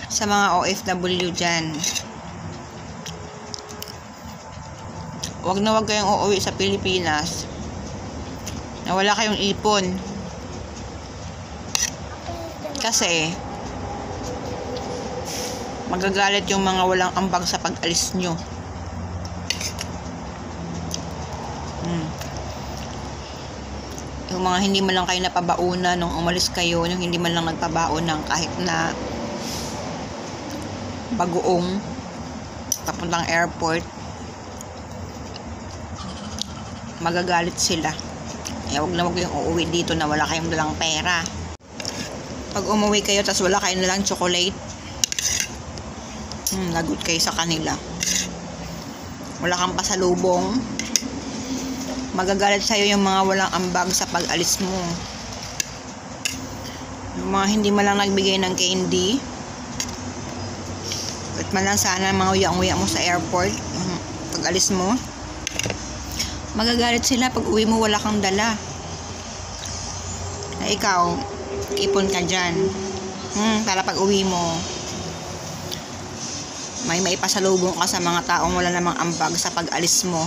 sa mga OFW dyan. Huwag na huwag kayong uuwi sa Pilipinas na wala kayong ipon. Kasi magagalit yung mga walang ambag sa pag-alis nyo. Yung mga hindi man lang kayo napabauna nung umalis kayo, yung hindi man lang nagpabaon ng kahit na bagoong papuntang airport, magagalit sila. Huwag na huwag yung uuwi dito na wala kayong dalang pera. Pag umuwi kayo tas wala kayong dalang chocolate, lagot kayo sa kanila. Wala kang pasalubong, magagalit sa'yo yung mga walang ambag sa pag-alis mo. Yung mga hindi man lang nagbigay ng candy, at man lang sana mga uya mo sa airport pag-alis mo, magagalit sila pag uwi mo wala kang dala. Na ikaw, ipon ka dyan. Para pag uwi mo, may maipasalubong ka sa mga taong wala namang ambag sa pag-alis mo.